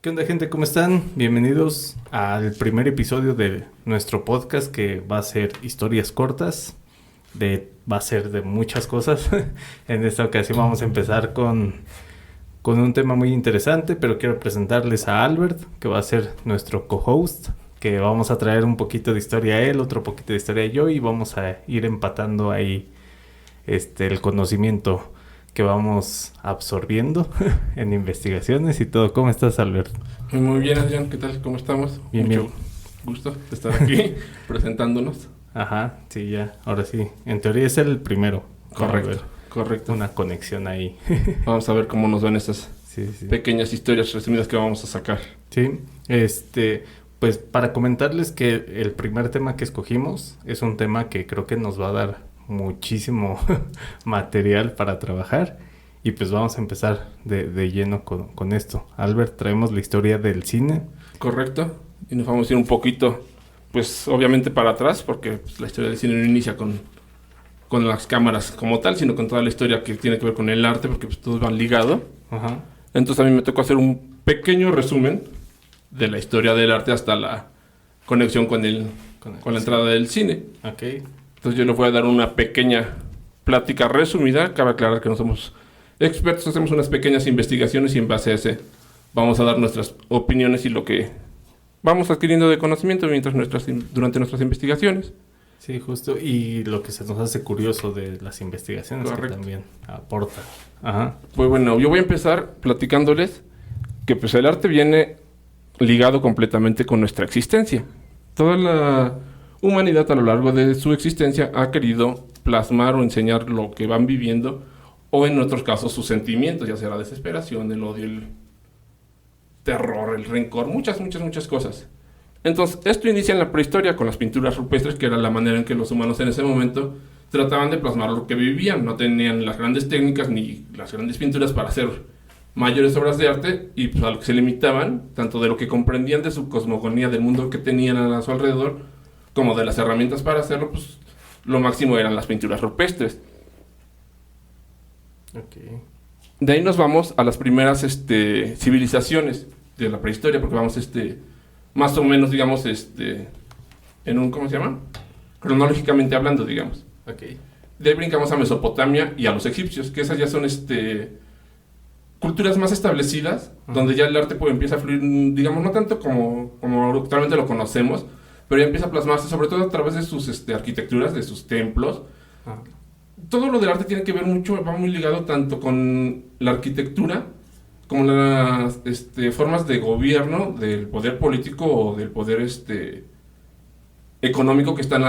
¿Qué onda, gente? ¿Cómo están? Bienvenidos al primer episodio de nuestro podcast que va a ser historias cortas. Va a ser de muchas cosas. En esta ocasión vamos a empezar con un tema muy interesante, pero quiero presentarles a Albert, que va a ser nuestro co-host, que vamos a traer un poquito de historia a él, otro poquito de historia a yo, y vamos a ir empatando ahí el conocimiento que vamos absorbiendo en investigaciones y todo. ¿Cómo estás, Albert? Muy bien, Adrián, ¿qué tal? ¿Cómo estamos? Bien, Mucho bien. gusto de estar aquí presentándonos. Ajá, sí, ya, ahora sí. En teoría es el primero. Correcto, correcto. Una conexión ahí. Vamos a ver cómo nos van estas Sí. pequeñas historias resumidas que vamos a sacar. Sí, pues para comentarles que el primer tema que escogimos es un tema que creo que nos va a dar muchísimo material para trabajar, y pues vamos a empezar de lleno con esto. Albert, traemos la historia del cine. Correcto. Y nos vamos a ir un poquito, pues obviamente para atrás, porque pues, la historia del cine no inicia con las cámaras como tal, sino con toda la historia que tiene que ver con el arte, porque pues todos van ligados. Ajá. Entonces a mí me tocó hacer un pequeño resumen de la historia del arte hasta la conexión con la entrada del cine. Ok. Entonces yo les voy a dar una pequeña plática resumida. Cabe aclarar que no somos expertos, hacemos unas pequeñas investigaciones y en base a ese vamos a dar nuestras opiniones y lo que vamos adquiriendo de conocimiento durante nuestras investigaciones. Sí, justo. Y lo que se nos hace curioso de las investigaciones. Correcto. Que también aporta. Ajá. Pues bueno, yo voy a empezar platicándoles que pues el arte viene ligado completamente con nuestra existencia. Toda la humanidad a lo largo de su existencia ha querido plasmar o enseñar lo que van viviendo, o en otros casos sus sentimientos, ya sea la desesperación, el odio, el terror, el rencor, muchas cosas. Entonces, esto inicia en la prehistoria con las pinturas rupestres, que era la manera en que los humanos en ese momento trataban de plasmar lo que vivían. No tenían las grandes técnicas ni las grandes pinturas para hacer mayores obras de arte, y pues a lo que se limitaban, tanto de lo que comprendían de su cosmogonía, del mundo que tenían a su alrededor, como de las herramientas para hacerlo, pues lo máximo eran las pinturas rupestres. Ok. De ahí nos vamos a las primeras civilizaciones de la prehistoria, porque vamos más o menos, digamos, en un, ¿cómo se llama? Cronológicamente hablando, digamos. Ok. De ahí brincamos a Mesopotamia y a los egipcios, que esas ya son culturas más establecidas, donde ya el arte pues empieza a fluir, digamos, no tanto como actualmente lo conocemos, pero ya empieza a plasmarse, sobre todo a través de sus arquitecturas, de sus templos. Ajá. Todo lo del arte tiene que ver mucho, va muy ligado tanto con la arquitectura, como las formas de gobierno, del poder político o del poder económico que están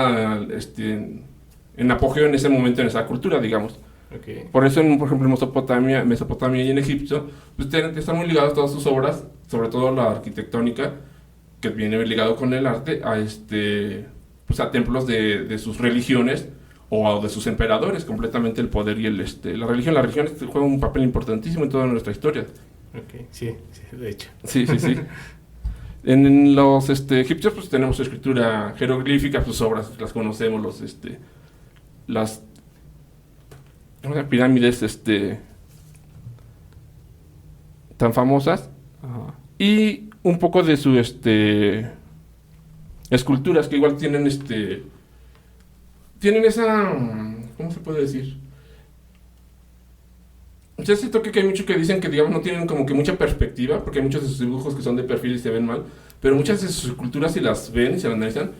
en apogeo en ese momento en esa cultura, digamos. Okay. Por eso, por ejemplo, en Mesopotamia y en Egipto, pues tienen que estar muy ligadas todas sus obras, sobre todo la arquitectónica, que viene ligado con el arte, pues a templos de sus religiones o de sus emperadores, completamente el poder y la religión. La religión juega un papel importantísimo en toda nuestra historia. Ok, sí, de hecho. Sí. En los egipcios pues tenemos su escritura jeroglífica, sus obras las conocemos, las pirámides tan famosas. Ajá. Y un poco de su esculturas que igual tienen esa, ¿cómo se puede decir? Ya siento que hay muchos que dicen que, digamos, no tienen como que mucha perspectiva, porque hay muchos de sus dibujos que son de perfil y se ven mal, pero muchas de sus esculturas, si las ven y se las analizan,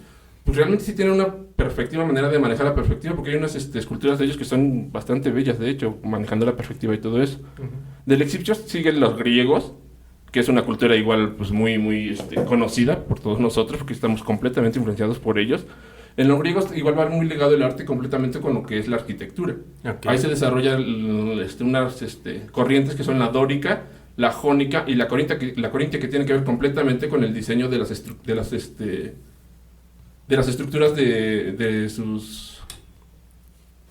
pues realmente sí tienen una perspectiva, manera de manejar la perspectiva, porque hay unas esculturas de ellos que son bastante bellas, de hecho, manejando la perspectiva y todo eso. Uh-huh. Del egipcio siguen los griegos, que es una cultura igual pues muy conocida por todos nosotros, porque estamos completamente influenciados por ellos. En los griegos igual va muy ligado el arte completamente con lo que es la arquitectura. Okay. Ahí se desarrollan unas corrientes que son la dórica, la jónica y la coríntea, que tiene que ver completamente con el diseño de las estructuras de sus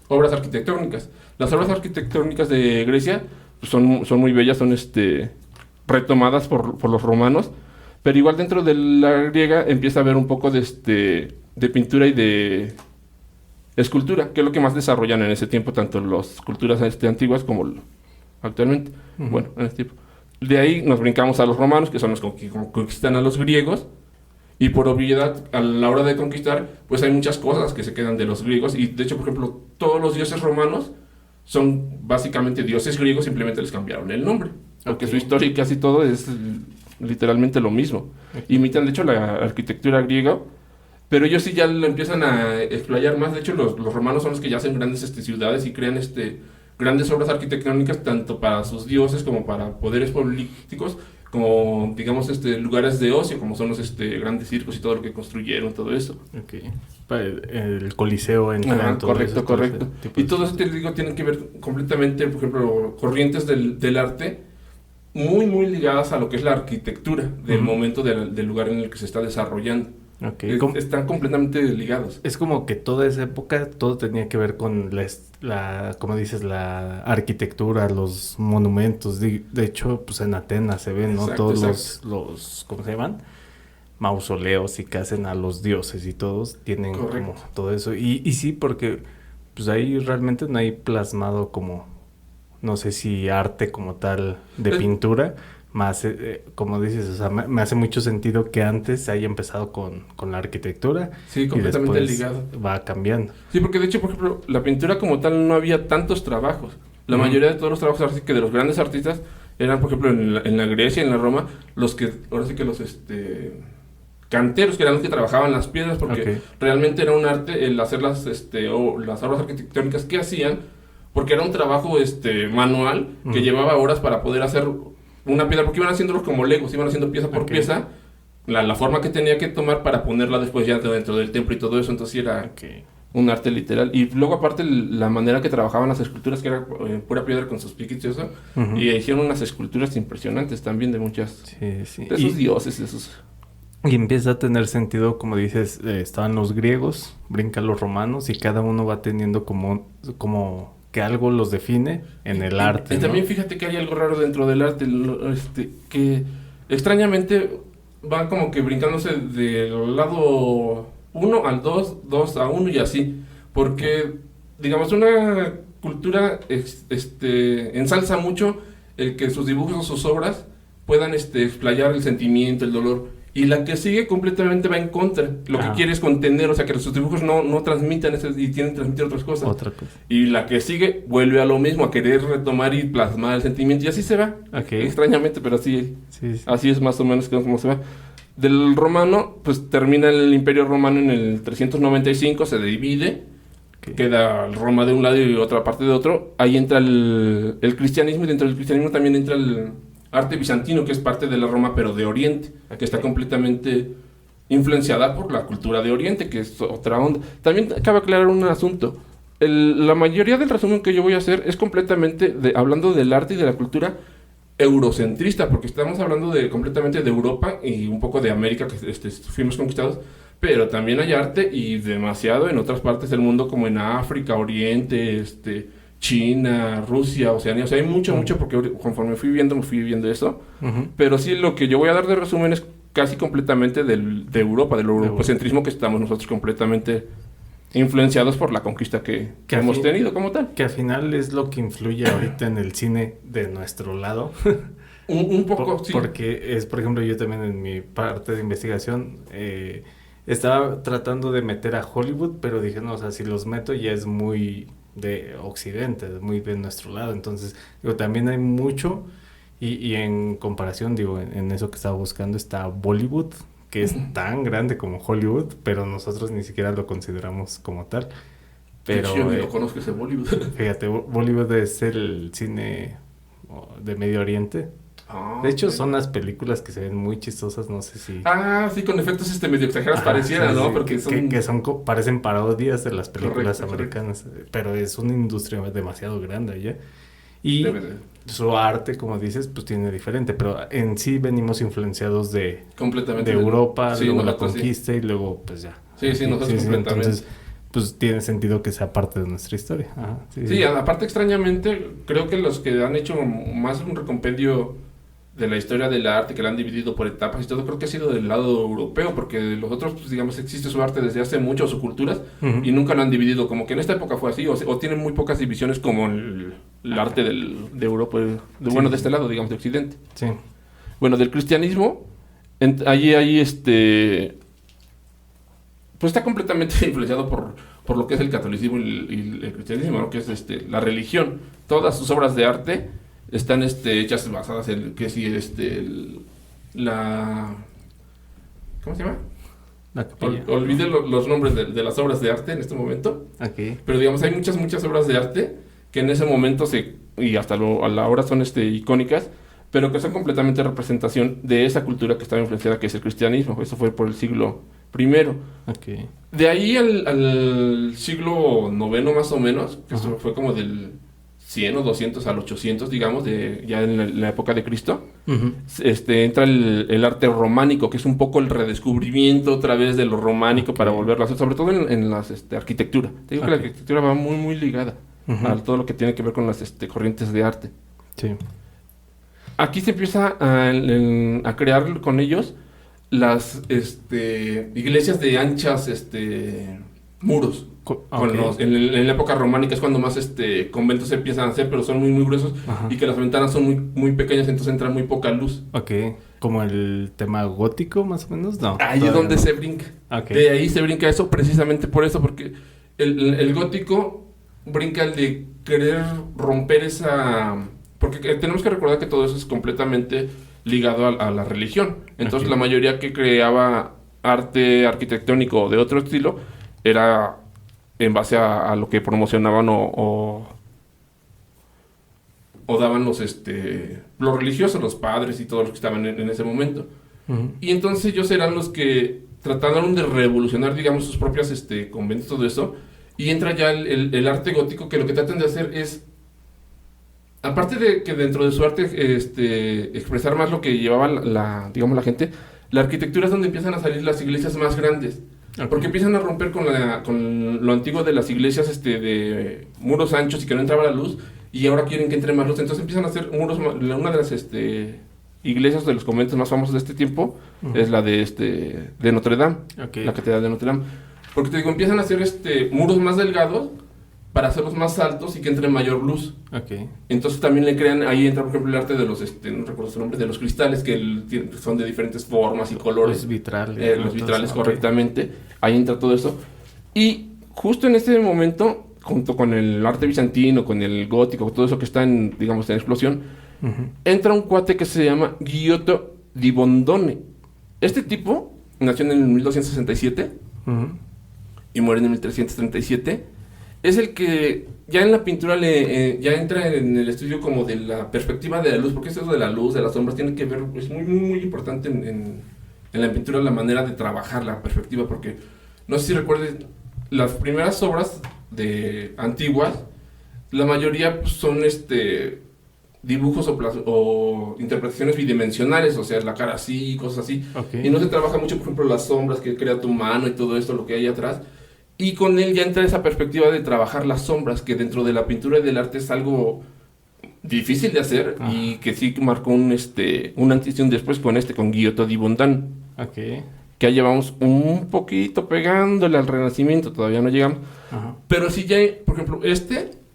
obras arquitectónicas. Las obras arquitectónicas de Grecia pues, son muy bellas, son retomadas por los romanos, pero igual dentro de la griega empieza a haber un poco de pintura y de escultura, que es lo que más desarrollan en ese tiempo, tanto las culturas antiguas como actualmente. Uh-huh. Bueno, en ese tiempo. De ahí nos brincamos a los romanos, que son los que conquistan a los griegos. Y por obviedad, a la hora de conquistar, pues hay muchas cosas que se quedan de los griegos. Y de hecho, por ejemplo, todos los dioses romanos son básicamente dioses griegos, simplemente les cambiaron el nombre. Porque su historia y casi todo es literalmente lo mismo. Imitan, de hecho, la arquitectura griega, pero ellos sí ya lo empiezan a explayar más. De hecho, los romanos son los que ya hacen grandes ciudades y crean grandes obras arquitectónicas, tanto para sus dioses como para poderes políticos, como, digamos, lugares de ocio, como son los grandes circos y todo lo que construyeron, todo eso. Okay. El Coliseo en todo correcto, correcto. Y todo eso, te digo, tiene que ver completamente, por ejemplo, corrientes del arte muy, muy ligadas a lo que es la arquitectura del momento del lugar en el que se está desarrollando. Okay. Están completamente ligados. Es como que toda esa época todo tenía que ver con como dices, la arquitectura, los monumentos. De hecho, pues en Atenas se ven, ¿no? Exacto, todos los ¿cómo se llaman? Mausoleos y que hacen a los dioses y todos tienen como todo eso. Y sí, porque pues ahí realmente no hay plasmado como, no sé si arte como tal de pintura. Más, como dices, o sea, me hace mucho sentido que antes haya empezado con la arquitectura. Sí, completamente ligado. Va cambiando. Sí, porque de hecho, por ejemplo, la pintura como tal no había tantos trabajos. La mayoría de todos los trabajos, así que de los grandes artistas, eran, por ejemplo, en la Grecia, en la Roma, ahora sí que los canteros, que eran los que trabajaban las piedras, porque realmente era un arte el hacer las obras arquitectónicas que hacían, porque era un trabajo manual que llevaba horas para poder hacer una piedra, porque iban haciéndolos como legos, iban haciendo pieza por pieza, la forma que tenía que tomar para ponerla después ya dentro del templo y todo eso. Entonces era un arte literal. Y luego aparte la manera que trabajaban las esculturas, que era pura piedra con sus piquitos y eso, y hicieron unas esculturas impresionantes también de muchas, de esos dioses, de esos... Y empieza a tener sentido, como dices, estaban los griegos, brincan los romanos, y cada uno va teniendo como que algo los define en el arte. Y también fíjate que hay algo raro dentro del arte, que extrañamente van como que brincándose del lado 1 al 2, 2 a 1 y así. Porque, digamos, una cultura ensalza mucho el que sus dibujos o sus obras puedan explayar el sentimiento, el dolor. Y la que sigue completamente va en contra. Lo que quiere es contener, o sea, que sus dibujos no transmitan y tienen que transmitir otras cosas. Otra cosa. Y la que sigue vuelve a lo mismo, a querer retomar y plasmar el sentimiento. Y así se va. Extrañamente, pero así es más o menos como se va. Del romano, pues termina el Imperio Romano en el 395, se divide. Queda Roma de un lado y otra parte de otro. Ahí entra el cristianismo, y dentro del cristianismo también entra el arte bizantino, que es parte de la Roma, pero de Oriente, que está completamente influenciada por la cultura de Oriente, que es otra onda. También cabe aclarar un asunto. La mayoría del resumen que yo voy a hacer es completamente hablando del arte y de la cultura eurocentrista, porque estamos hablando completamente de Europa y un poco de América, que fuimos conquistados, pero también hay arte y demasiado en otras partes del mundo, como en África, Oriente, China, Rusia, Oceanía. O sea, hay mucho, porque conforme me fui viendo eso. Pero sí, lo que yo voy a dar de resumen es casi completamente de Europa, del eurocentrismo, que estamos nosotros completamente influenciados por la conquista que hemos tenido como tal. Que al final es lo que influye ahorita en el cine de nuestro lado. un poco, sí. Porque por ejemplo, yo también en mi parte de investigación estaba tratando de meter a Hollywood, pero dije, no, o sea, si los meto ya es muy de Occidente, muy de nuestro lado. Entonces, también hay mucho, y en comparación, en eso que estaba buscando está Bollywood, que es tan grande como Hollywood, pero nosotros ni siquiera lo consideramos como tal. Pero yo no conozco ese Bollywood. Fíjate, Bollywood es el cine de Medio Oriente. De hecho, son las películas que se ven muy chistosas, no sé si... sí, con efectos medio exagerados pareciera, ¿no? Porque parecen parodias de las películas americanas, pero es una industria demasiado grande allá. Y su arte, como dices, pues tiene diferente, pero en sí venimos influenciados de Europa, luego la conquista y luego pues ya. Sí, nosotros completamente. Entonces, pues tiene sentido que sea parte de nuestra historia. Aparte, extrañamente, creo que los que han hecho más un recompendio de la historia del arte, que la han dividido por etapas y todo, creo que ha sido del lado europeo, porque los otros, pues digamos, existe su arte desde hace mucho, su culturas, y nunca lo han dividido, como que en esta época fue así, o tienen muy pocas divisiones como el arte de Europa, Sí. de este lado, digamos, de Occidente. Sí. Bueno, del cristianismo, allí pues está completamente influenciado por lo que es el catolicismo y el cristianismo, lo que es la religión. Todas sus obras de arte están hechas basadas en que si la ¿cómo se llama? La capilla. Olvidé los nombres de las obras de arte en este momento, Ok. pero digamos hay muchas obras de arte que en ese momento y hasta a la hora son icónicas, pero que son completamente representación de esa cultura que estaba influenciada, que es el cristianismo. Eso fue por el siglo primero. Ok. De ahí al siglo noveno más o menos, que Ajá. eso fue como del 100 o 200 al 800, digamos, ya en la época de Cristo, Ujú. entra el arte románico, que es un poco el redescubrimiento otra vez de lo románico Ok. para volverlo a hacer, sobre todo en las arquitectura. Te digo que la Ok. arquitectura va muy ligada Ujú. a todo lo que tiene que ver con las corrientes de arte. Sí. Aquí se empieza a crear con ellos las iglesias de anchas muros. Ok. En la época románica es cuando más conventos se empiezan a hacer, pero son muy gruesos Ajá. y que las ventanas son muy pequeñas, entonces entra muy poca luz. Ok. Como el tema gótico, más o menos, no. Ahí es todavía donde no. se brinca. Ok. De ahí se brinca eso precisamente por eso, porque el gótico brinca el de querer romper esa... Porque tenemos que recordar que todo eso es completamente ligado a la religión. Entonces Ok. la mayoría que creaba arte arquitectónico de otro estilo era en base a lo que promocionaban o daban los religiosos, los padres y todos los que estaban en ese momento. Ujú. Y entonces ellos eran los que trataron de revolucionar, digamos, sus propias conventos, todo eso. Y entra ya el arte gótico, que lo que tratan de hacer es, aparte de que dentro de su arte expresar más lo que llevaba digamos, la gente, la arquitectura es donde empiezan a salir las iglesias más grandes. Ok. Porque empiezan a romper con lo antiguo de las iglesias de muros anchos y que no entraba la luz, y ahora quieren que entre más luz. Entonces empiezan a hacer muros. Una de las iglesias de los conventos más famosos de este tiempo Ujú. es la de Notre Dame, Ok. la catedral de Notre Dame. Porque te digo, empiezan a hacer muros más delgados para hacerlos más altos y que entre mayor luz. Ok. Entonces también le crean, ahí entra por ejemplo el arte de los, no recuerdo su nombre, de los cristales que son de diferentes formas y colores. Los vitrales. Los Entonces, vitrales, ok. correctamente. Ahí entra todo eso. Y justo en este momento, junto con el arte bizantino, con el gótico, todo eso que está digamos, en explosión, Ujú. entra un cuate que se llama Giotto di Bondone. Este tipo nació en el 1267 Ujú. y muere en el 1337. Es el que ya en la pintura ya entra en el estudio como de la perspectiva de la luz, porque eso de la luz, de las sombras, tiene que ver, es muy importante en la pintura la manera de trabajar la perspectiva, porque no sé si recuerden, las primeras obras antiguas, la mayoría pues, son dibujos o interpretaciones bidimensionales, o sea, la cara así, cosas así, Ok. y no se trabaja mucho, por ejemplo, las sombras que crea tu mano y todo esto, lo que hay atrás. Y con él ya entra esa perspectiva de trabajar las sombras, que dentro de la pintura y del arte es algo difícil de hacer Ajá. y que sí marcó un antes y un después con Giotto di Bondone, Ok. que ya llevamos un poquito pegándole al Renacimiento, todavía no llegamos. Ajá. Pero sí ya, por ejemplo,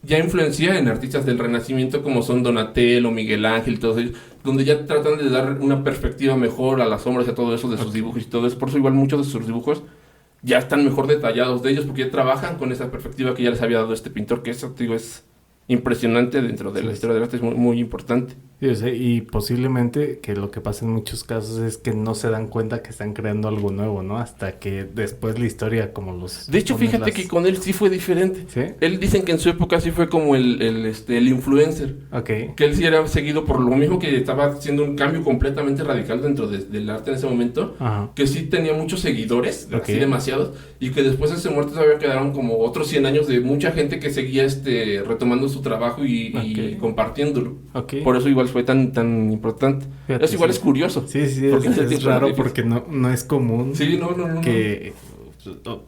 ya influencia en artistas del Renacimiento como son Donatello, Miguel Ángel, todos ellos, donde ya tratan de dar una perspectiva mejor a las sombras y a todo eso de sus dibujos y todo eso. Por eso igual muchos de sus dibujos ya están mejor detallados de ellos, porque ya trabajan con esa perspectiva que ya les había dado este pintor, que eso, te digo, es impresionante dentro de Sí, la sí. historia del arte, es muy importante. Sí, o sea, y posiblemente que lo que pasa en muchos casos es que no se dan cuenta que están creando algo nuevo, ¿no? Hasta que después la historia como los... De hecho, pones fíjate las- que con él sí fue diferente. ¿Sí? Él dicen que en su época sí fue como el influencer. Ok. Que él sí era seguido por lo mismo, que estaba haciendo un cambio completamente radical dentro del arte en ese momento, Ajá. que sí tenía muchos seguidores, Ok. así demasiados, y que después de su muerte todavía quedaron como otros 100 años de mucha gente que seguía retomando su trabajo y Ok. compartiéndolo. Ok. Por eso igual fue tan importante. Fíjate, Eso igual sí. es curioso. Sí, sí, Porque es ese tipo raro de- porque no es común Sí, no. que,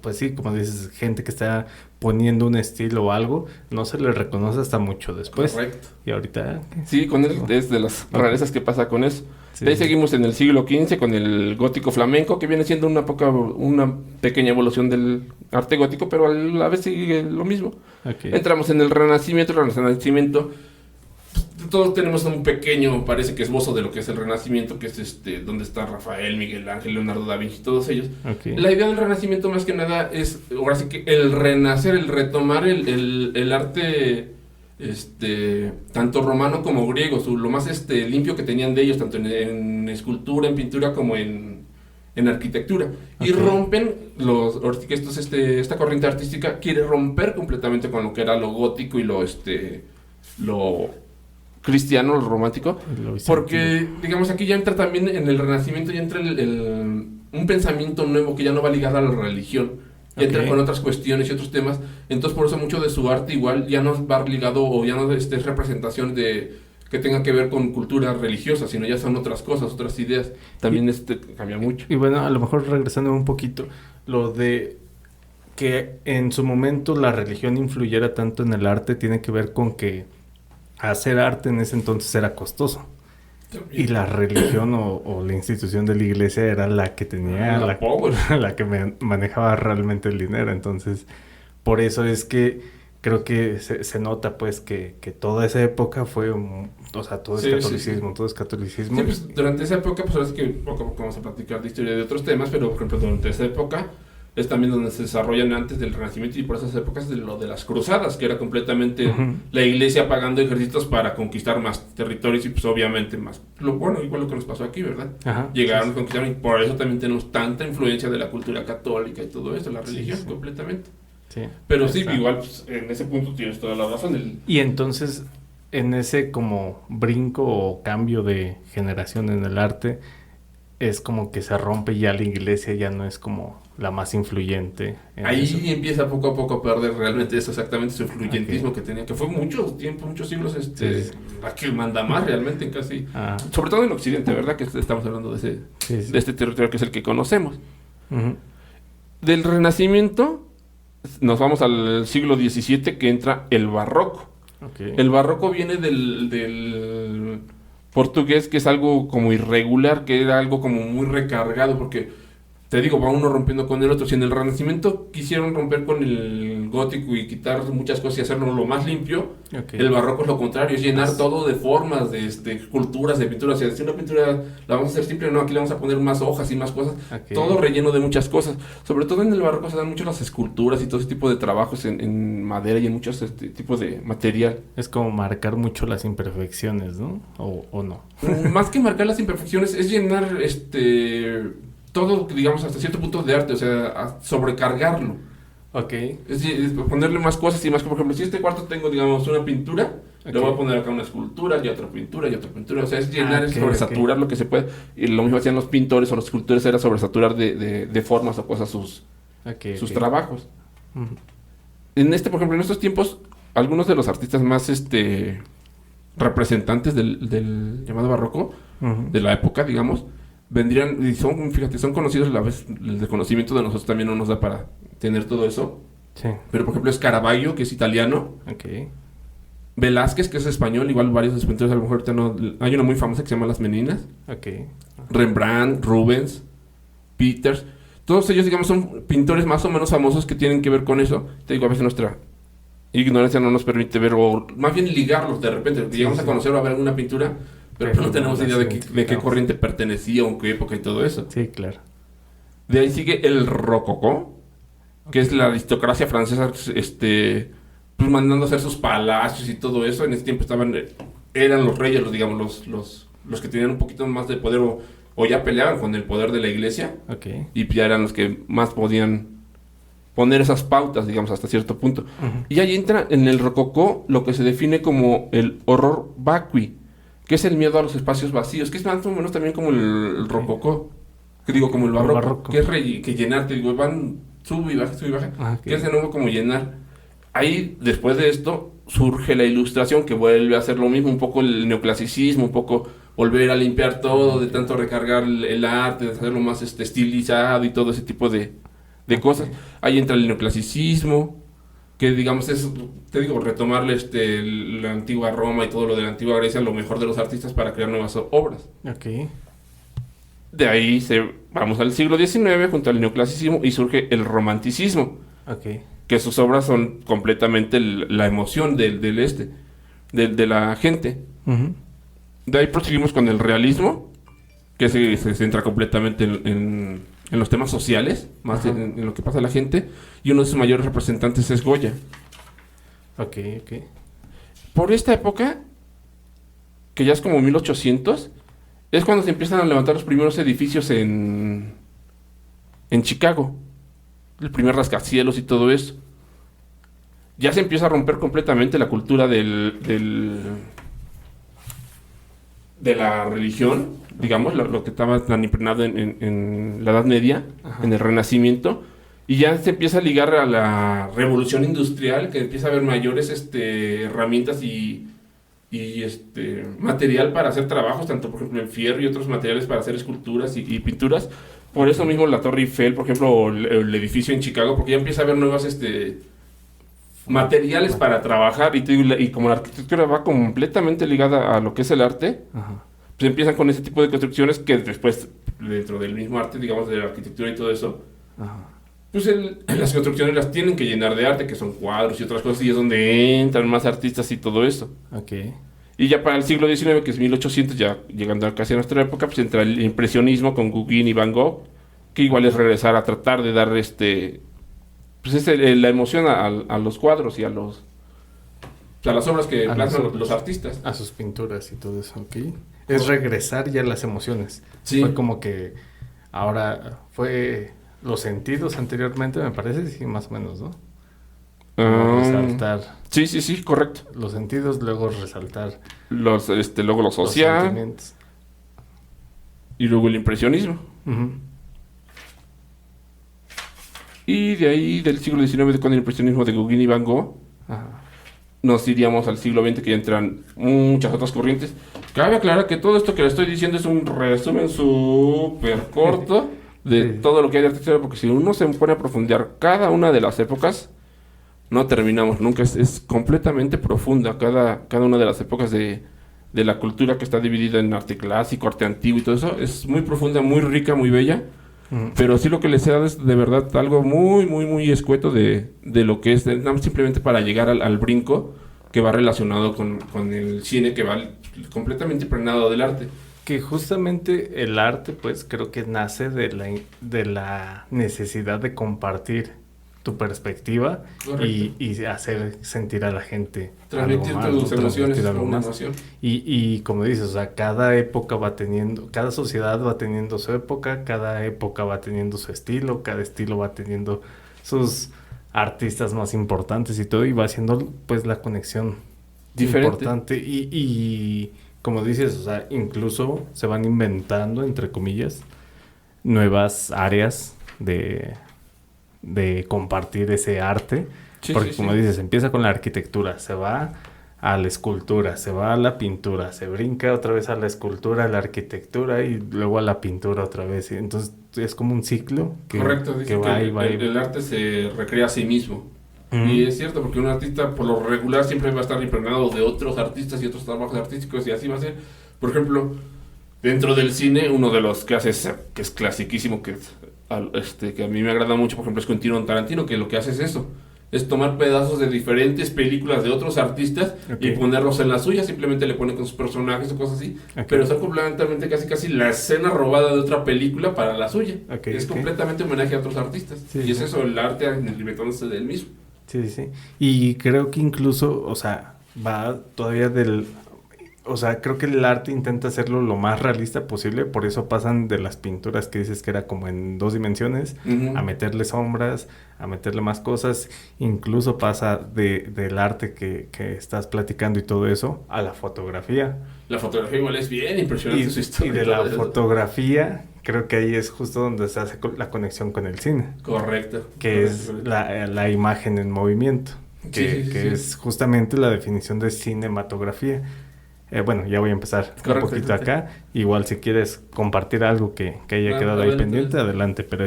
pues sí, como dices, gente que está poniendo un estilo o algo, no se le reconoce hasta mucho después. Correcto. Y ahorita... Sí, con él es de las rarezas que pasa con eso. Sí. De ahí seguimos en el siglo XV con el gótico flamenco, que viene siendo una pequeña evolución del arte gótico, pero a la vez sigue lo mismo. Ok. Entramos en el Renacimiento. El Renacimiento todos tenemos un pequeño, parece que esbozo de lo que es el Renacimiento, que es donde está Rafael, Miguel Ángel, Leonardo da Vinci, todos ellos. Okay. La idea del Renacimiento más que nada es, ahora sí que el renacer, el retomar el arte, tanto romano como griego, lo más limpio que tenían de ellos, tanto en escultura, en pintura, como en arquitectura. Okay. Y rompen ahora sí que esta corriente artística quiere romper completamente con lo que era lo gótico y lo cristiano, lo romántico, porque digamos aquí ya entra también en el Renacimiento, ya entra un pensamiento nuevo que ya no va ligado a la religión, ya entra con otras cuestiones y otros temas. Entonces por eso mucho de su arte igual ya no va ligado, o ya no es representación que tenga que ver con cultura religiosa, sino ya son otras cosas, otras ideas. También cambia mucho. Y bueno, a lo mejor regresando un poquito, lo de que en su momento la religión influyera tanto en el arte tiene que ver con que hacer arte en ese entonces era costoso. También. Y la religión o la institución de la iglesia era la que tenía, la que manejaba realmente el dinero. Entonces, por eso es que creo que se nota pues que toda esa época fue, todo es catolicismo, todo es catolicismo. Sí, pues durante esa época, pues ahora es que poco a poco vamos a platicar de historia de otros temas, pero por ejemplo durante esa época es también donde se desarrollan antes del Renacimiento y por esas épocas de lo de las cruzadas, que era completamente la iglesia pagando ejércitos para conquistar más territorios y pues obviamente más, igual lo que nos pasó aquí, ¿verdad? Llegaron a conquistar y por eso también tenemos tanta influencia de la cultura católica y todo eso, la religión completamente. Sí. Pero sí, igual pues, en ese punto tienes toda la razón. Y entonces, en ese como brinco o cambio de generación en el arte, es como que se rompe ya la iglesia, ya no es como la más influyente. Ahí eso. Empieza poco a poco a perder realmente eso, exactamente su influyentismo que tenía, que fue mucho tiempo, muchos siglos, la que manda más realmente casi, sobre todo en Occidente, ¿verdad? Que estamos hablando de este territorio que es el que conocemos. Del Renacimiento nos vamos al siglo XVII, que entra el Barroco. El Barroco viene del portugués, que es algo como irregular, que era algo como muy recargado, porque te digo, va uno rompiendo con el otro. Si en el Renacimiento quisieron romper con el gótico y quitar muchas cosas y hacerlo lo más limpio, el Barroco es lo contrario, es llenar todo de formas, de esculturas, de pinturas. O sea, si una pintura la vamos a hacer simple, no, aquí le vamos a poner más hojas y más cosas, todo relleno de muchas cosas. Sobre todo en el Barroco se dan mucho las esculturas y todo ese tipo de trabajos en madera y en muchos tipos de material. Es como marcar mucho las imperfecciones, ¿no? ¿O no? Más que marcar las imperfecciones, es llenar todo, digamos, hasta cierto punto de arte, o sea, sobrecargarlo. Es ponerle más cosas y más, por ejemplo, si este cuarto tengo, digamos, una pintura, le voy a poner acá una escultura y otra pintura y otra pintura. O sea, es llenar, es sobresaturar lo que se puede. Y lo mismo hacían los pintores o los escultores, era sobresaturar de formas o cosas sus trabajos. En por ejemplo, en estos tiempos, algunos de los artistas más representantes del llamado barroco, de la época, digamos, vendrían, y son conocidos a la vez, el desconocimiento de nosotros también no nos da para tener todo eso. Sí. Pero por ejemplo es Caravaggio, que es italiano. Velázquez, que es español, igual varios pintores, a lo mejor ahorita no, hay una muy famosa que se llama Las Meninas. Rembrandt, Rubens, Peters, todos ellos, digamos, son pintores más o menos famosos que tienen que ver con eso. Te digo, a veces nuestra ignorancia no nos permite ver, o más bien ligarlos de repente. Llegamos a conocer o a ver alguna pintura, pero no tenemos idea de qué corriente pertenecía o en qué época y todo eso. Sí, claro. De ahí sigue el rococó, que es la aristocracia francesa, pues mandando a hacer sus palacios y todo eso. En ese tiempo eran los reyes, los que tenían un poquito más de poder o ya peleaban con el poder de la iglesia. Y ya eran los que más podían poner esas pautas, digamos, hasta cierto punto. Y ahí entra en el rococó lo que se define como el horror vacui, que es el miedo a los espacios vacíos, que es más o menos también como el rococó, que digo, como el barroco. Que es que llenarte, digo, van sube y baja, que es de nuevo como llenar. Ahí, después de esto, surge la ilustración, que vuelve a hacer lo mismo, un poco el neoclasicismo, un poco volver a limpiar todo, de tanto recargar el arte, de hacerlo más estilizado y todo ese tipo de cosas. Ahí entra el neoclasicismo, que digamos es, te digo, retomarle la antigua Roma y todo lo de la antigua Grecia, lo mejor de los artistas para crear nuevas obras. De ahí vamos al siglo XIX junto al neoclasicismo y surge el romanticismo, que sus obras son completamente la emoción del de la gente. Ujú. De ahí proseguimos con el realismo, que se centra completamente en los temas sociales, más Ajá. en lo que pasa a la gente, y uno de sus mayores representantes es Goya. Ok. Por esta época, que ya es como 1800, es cuando se empiezan a levantar los primeros edificios en Chicago. El primer rascacielos y todo eso. Ya se empieza a romper completamente la cultura de la religión, digamos, lo que estaba tan impregnado en la Edad Media, Ajá. en el Renacimiento, y ya se empieza a ligar a la revolución industrial, que empieza a haber mayores herramientas y material para hacer trabajos, tanto por ejemplo el fierro y otros materiales para hacer esculturas y pinturas. Por eso mismo la Torre Eiffel, por ejemplo, o el edificio en Chicago, porque ya empieza a haber nuevas materiales para trabajar, y, te digo, y como la arquitectura va completamente ligada a lo que es el arte, Ajá. pues empiezan con ese tipo de construcciones que después, dentro del mismo arte, digamos, de la arquitectura y todo eso, Ajá. pues las construcciones las tienen que llenar de arte, que son cuadros y otras cosas, y es donde entran más artistas y todo eso. Ok. Y ya para el siglo XIX, que es 1800, ya llegando casi a nuestra época, pues entra el impresionismo con Gauguin y Van Gogh, que igual es regresar a tratar de dar pues la emoción a los cuadros y a las obras que A las plasman obras. los artistas. A sus pinturas y todo eso, ok. Es regresar ya a las emociones. Sí. Fue como que ahora fue los sentidos anteriormente, me parece, sí, más o menos, ¿no? Como resaltar Sí, correcto. los sentidos, luego resaltar Luego lo los social sentimientos. y luego el impresionismo. Ujú. Y de ahí, del siglo XIX, con el impresionismo de Gauguin y Van Gogh, Ajá. nos iríamos al siglo XX, que ya entran muchas otras corrientes. Cabe aclarar que todo esto que le estoy diciendo es un resumen súper corto de Sí. todo lo que hay de arquitectura, porque si uno se pone a profundizar cada una de las épocas, no terminamos nunca. Es completamente profunda cada una de las épocas de la cultura, que está dividida en arte clásico, arte antiguo y todo eso. Es muy profunda, muy rica, muy bella. Ujú. Pero sí lo que les he dado es de verdad algo muy, muy, muy escueto de lo que es, nada más simplemente para llegar al brinco que va relacionado con el cine, que va completamente impregnado del arte. Que justamente el arte, pues, creo que nace de la necesidad de compartir tu perspectiva y hacer sentir a la gente algo Transmitir más, tus ¿no? emociones Transmitir con algo una más. emoción. Y como dices, o sea, cada época va teniendo, cada sociedad va teniendo su época, cada época va teniendo su estilo, cada estilo va teniendo sus artistas más importantes y todo, y va haciendo pues la conexión Diferente. importante. Y como dices, o sea, incluso se van inventando, entre comillas, nuevas áreas de compartir ese arte. Sí, Porque sí, como sí. dices, empieza con la arquitectura, se va a la escultura, se va a la pintura, se brinca otra vez a la escultura, a la arquitectura y luego a la pintura otra vez. Y entonces es como un ciclo Correcto, que dicen va que y va y el arte se recrea a sí mismo. Ujú. Y es cierto, porque un artista por lo regular siempre va a estar impregnado de otros artistas y otros trabajos artísticos, y así va a ser. Por ejemplo, dentro del cine, uno de los que hace que es clasiquísimo, que a mí me agrada mucho, por ejemplo, es Quentin Tarantino, que lo que hace es eso. Es tomar pedazos de diferentes películas de otros artistas y Ok. ponerlos en la suya, simplemente le pone con sus personajes o cosas así, Ok. pero son completamente casi la escena robada de otra película para la suya. Ok, Es ok. completamente homenaje a otros artistas. Sí, y es sí. eso, el arte alimentándose del mismo. Sí, sí. Y creo que incluso, o sea, va todavía o sea, creo que el arte intenta hacerlo lo más realista posible, por eso pasan de las pinturas que dices que era como en 2 dimensiones, Ujú. a meterle sombras, a meterle más cosas, incluso pasa del arte que estás platicando y todo eso, a la fotografía. La fotografía igual es bien impresionante su Y historia. de y todo la eso. fotografía, creo que ahí es justo donde se hace la conexión con el cine, Correcto. que es la imagen en movimiento, que Sí. es justamente la definición de cinematografía. Bueno, ya voy a empezar un Correcto, poquito sí. acá. Igual si quieres compartir algo que haya quedado ahí adelante. pendiente, adelante. Pero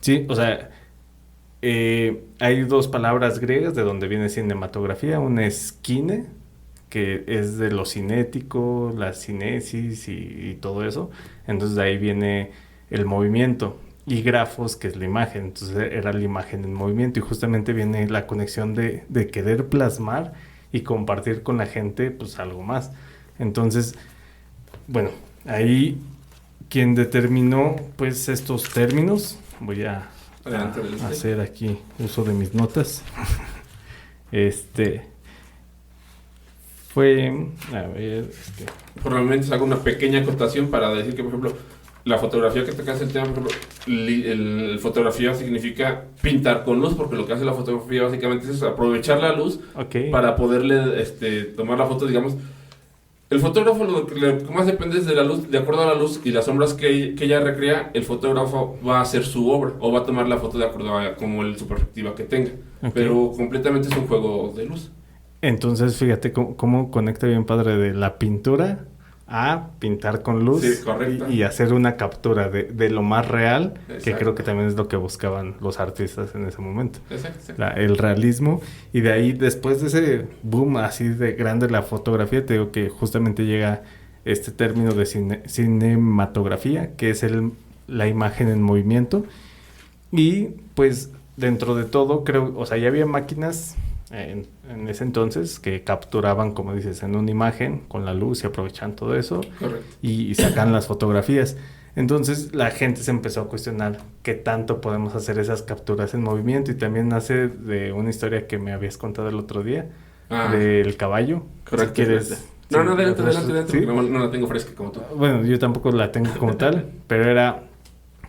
sí, o sea, hay 2 palabras griegas de donde viene cinematografía. Una es kine, que es de lo cinético, la cinesis y todo eso. Entonces de ahí viene el movimiento. Y grafos, que es la imagen. Entonces era la imagen en movimiento. Y justamente viene la conexión de querer plasmar y compartir con la gente pues algo más. Entonces, bueno, ahí quien determinó pues estos términos, voy a hacer aquí uso de mis notas. Fue, a ver, Probablemente hago una pequeña acotación para decir que, por ejemplo, la fotografía que te hace el tema, por ejemplo, fotografía significa pintar con luz, porque lo que hace la fotografía básicamente es aprovechar la luz para poderle tomar la foto, digamos. El fotógrafo lo que más depende es de la luz, de acuerdo a la luz y las sombras que ella recrea, el fotógrafo va a hacer su obra o va a tomar la foto de acuerdo a como su perspectiva que tenga. Pero completamente es un juego de luz. Entonces, fíjate cómo conecta bien padre de la pintura a pintar con luz, sí, correcto, y hacer una captura de lo más real, exacto, que creo que también es lo que buscaban los artistas en ese momento. Exacto. El realismo, y de ahí, después de ese boom así de grande la fotografía, te digo que justamente llega este término de cinematografía, que es la imagen en movimiento, y pues dentro de todo creo, o sea, ya había máquinas en ese entonces que capturaban, como dices, en una imagen con la luz y aprovechan todo eso. Correcto. Y sacan las fotografías. Entonces la gente se empezó a cuestionar qué tanto podemos hacer esas capturas en movimiento, y también nace de una historia que me habías contado el otro día del caballo. Correcto. Si quieres, no, adelante, ¿sí? ¿Sí? No la tengo fresca como tú. Bueno, yo tampoco la tengo como tal, pero era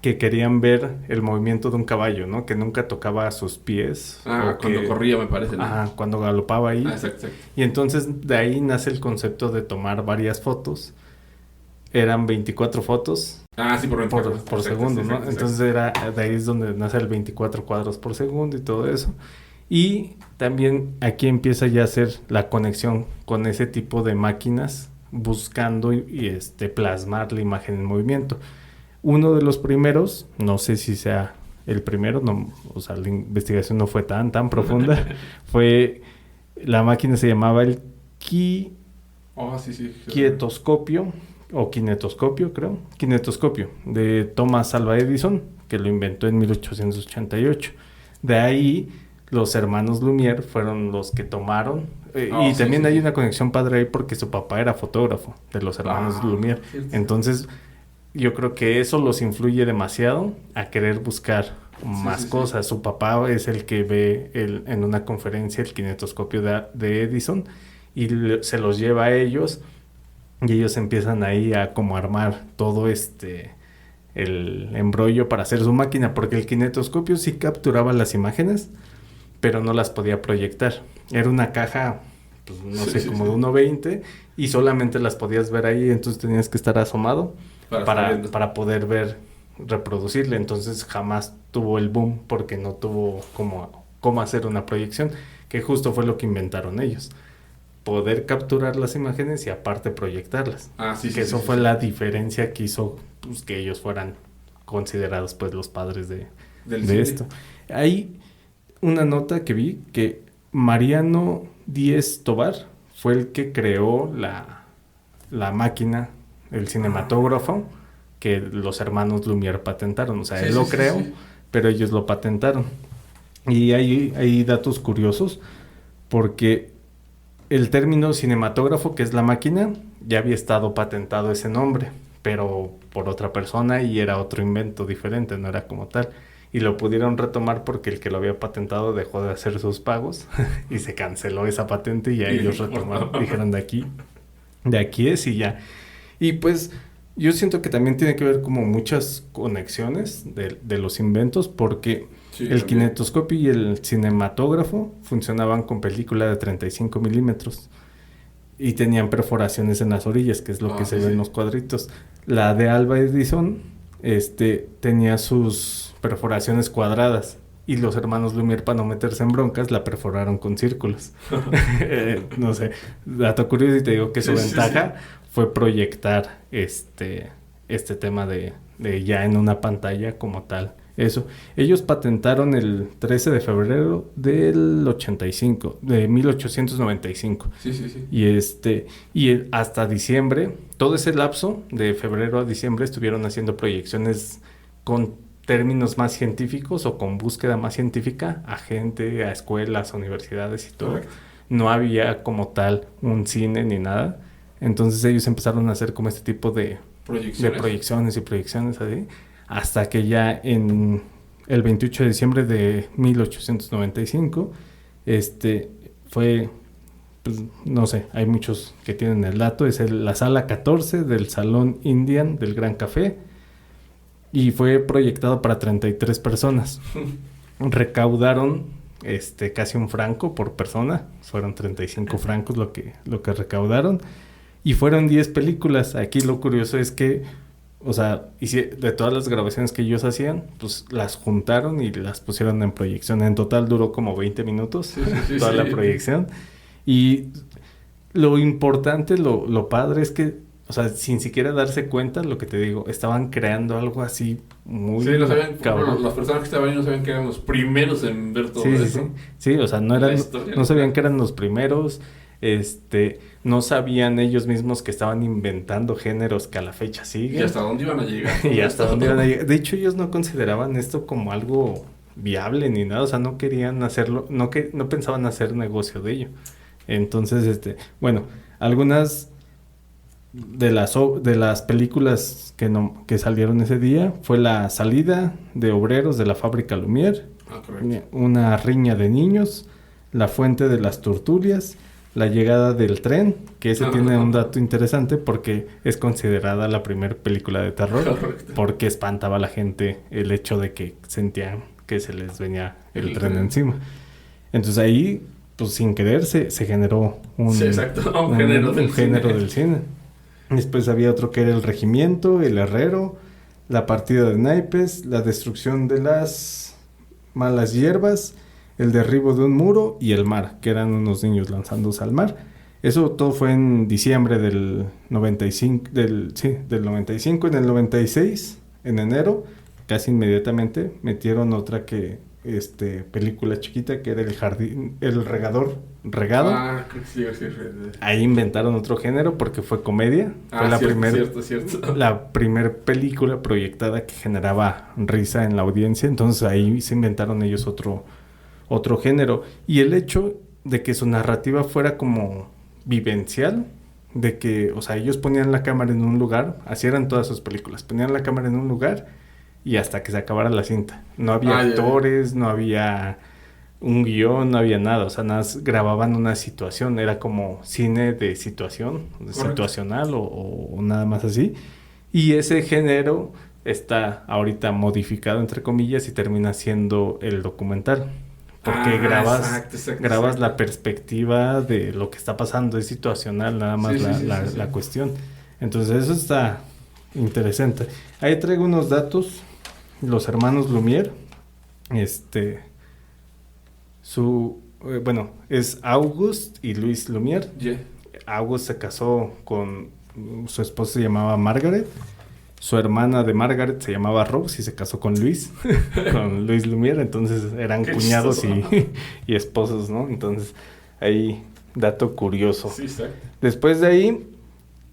que querían ver el movimiento de un caballo, ¿no? Que nunca tocaba sus pies. Cuando corría, me parece, ¿no? Cuando galopaba ahí. Exacto. Y entonces de ahí nace el concepto de tomar varias fotos. Eran 24 fotos sí, por segundo, ¿no? Exacto. Entonces de ahí es donde nace el 24 cuadros por segundo y todo eso. Y también aquí empieza ya a hacer la conexión con ese tipo de máquinas, buscando y plasmar la imagen en movimiento. Uno de los primeros, no sé si sea el primero, no, o sea, la investigación no fue tan profunda, la máquina se llamaba el quietoscopio, o kinetoscopio, creo, kinetoscopio, de Thomas Alva Edison, que lo inventó en 1888. De ahí, los hermanos Lumière fueron los que tomaron, y también hay una conexión padre ahí porque su papá era fotógrafo de los hermanos Lumière. Entonces, yo creo que eso los influye demasiado a querer buscar más cosas. Su papá es el que ve en una conferencia el kinetoscopio de Edison y se los lleva a ellos, y ellos empiezan ahí a como armar todo el embrollo para hacer su máquina, porque el kinetoscopio sí capturaba las imágenes, pero no las podía proyectar. Era una caja, pues, no sé, como de 1.20, y solamente las podías ver ahí, entonces tenías que estar asomado para poder reproducirle. Entonces jamás tuvo el boom porque no tuvo cómo hacer una proyección, que justo fue lo que inventaron ellos, poder capturar las imágenes y aparte proyectarlas. Eso fue la diferencia que hizo pues, que ellos fueran considerados pues los padres de esto. Hay una nota que vi que Mariano Díez Tovar fue el que creó la máquina, el cinematógrafo, que los hermanos Lumière patentaron. O sea, él lo creó, pero ellos lo patentaron. Y hay datos curiosos, porque el término cinematógrafo, que es la máquina, ya había estado patentado ese nombre, pero por otra persona, y era otro invento diferente, no era como tal. Y lo pudieron retomar porque el que lo había patentado dejó de hacer sus pagos y se canceló esa patente, y ya ellos retomaron, dijeron de aquí es, y ya. Y pues yo siento que también tiene que ver como muchas conexiones de los inventos, porque el kinetoscopio y el cinematógrafo funcionaban con película de 35 milímetros y tenían perforaciones en las orillas, que es lo que se ve en los cuadritos. La de Alva Edison tenía sus perforaciones cuadradas, y los hermanos Lumière, para no meterse en broncas, la perforaron con círculos. No sé, dato curioso, y te digo que su ventaja fue proyectar este tema de ya en una pantalla como tal. Eso. Ellos patentaron el 13 de febrero del 85, de 1895. Y hasta diciembre, todo ese lapso de febrero a diciembre, estuvieron haciendo proyecciones con términos más científicos o con búsqueda más científica a gente, a escuelas, a universidades y todo. no había como tal un cine ni nada. Entonces ellos empezaron a hacer como este tipo de proyecciones y proyecciones así, hasta que ya en el 28 de diciembre de 1895, fue, pues, no sé, hay muchos que tienen el dato, es la sala 14 del Salón Indian del Gran Café, y fue proyectado para 33 personas. Recaudaron casi $1 por persona, fueron 35 francos lo que recaudaron, y fueron 10 películas. Aquí lo curioso es que, o sea, de todas las grabaciones que ellos hacían, pues las juntaron y las pusieron en proyección. En total duró como 20 minutos toda la proyección. Y lo importante, lo padre es que, o sea, sin siquiera darse cuenta, lo que te digo, estaban creando algo así muy no sabían, cabrón. Las personas que estaban ahí no sabían que eran los primeros en ver todo eso. Sí, o sea, no sabían que eran los primeros. No sabían ellos mismos que estaban inventando géneros que a la fecha siguen. ¿Y hasta dónde iban a llegar? De hecho, ellos no consideraban esto como algo viable ni nada, o sea, no querían hacerlo, no pensaban hacer negocio de ello. Entonces, bueno, algunas de las películas que salieron ese día fue La salida de obreros de la fábrica Lumière, Una riña de niños, La fuente de las tertulias, La llegada del tren, que ese tiene un dato interesante porque es considerada la primera película de terror. Correcto. Porque espantaba a la gente el hecho de que sentían que se les venía el tren encima. Entonces ahí, pues sin querer, se generó un género del cine. Después había otro que era El regimiento, El herrero, La partida de naipes, La destrucción de las malas hierbas, El derribo de un muro y El mar, que eran unos niños lanzándose al mar. Eso todo fue en diciembre del 95, del 95. En el 96, en enero, casi inmediatamente, metieron otra película chiquita que era El regado. Sí. Ahí inventaron otro género porque fue comedia. Fue la primera película proyectada que generaba risa en la audiencia. Entonces ahí se inventaron ellos otro género. Y el hecho de que su narrativa fuera como vivencial, de que, o sea, ellos ponían la cámara en un lugar, así eran todas sus películas, ponían la cámara en un lugar y hasta que se acabara la cinta. No había actores, no había un guión, no había nada, o sea, nada más grababan una situación, era como cine de situación, situacional o nada más así. Y ese género está ahorita modificado, entre comillas, y termina siendo el documental. Porque grabas la perspectiva de lo que está pasando, es situacional nada más la cuestión. Entonces eso está interesante. Ahí traigo unos datos. Los hermanos Lumière, es Auguste y Louis Lumière. Auguste se casó con su esposa, se llamaba Margaret. Su hermana de Margaret se llamaba Rose y se casó con Luis, con Louis Lumière. Entonces eran cuñados y esposos, ¿no? Entonces ahí, dato curioso. Sí, exacto. Después de ahí,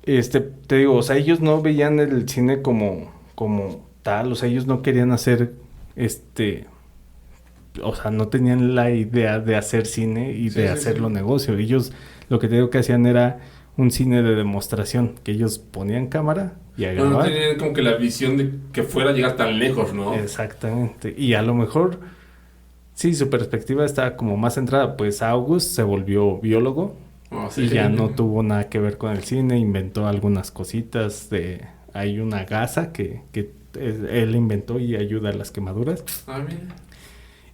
te digo, o sea, ellos no veían el cine como tal, o sea, ellos no querían hacer, o sea, no tenían la idea de hacer cine y de hacerlo negocio. Ellos, lo que te digo que hacían era un cine de demostración, que ellos ponían cámara y a grabar. No tenían como que la visión de que fuera a llegar tan lejos, ¿no? Exactamente. Y a lo mejor, sí, su perspectiva estaba como más centrada, pues August se volvió biólogo y ya no tuvo nada que ver con el cine, inventó algunas cositas hay una gasa que él inventó y ayuda a las quemaduras. Mira.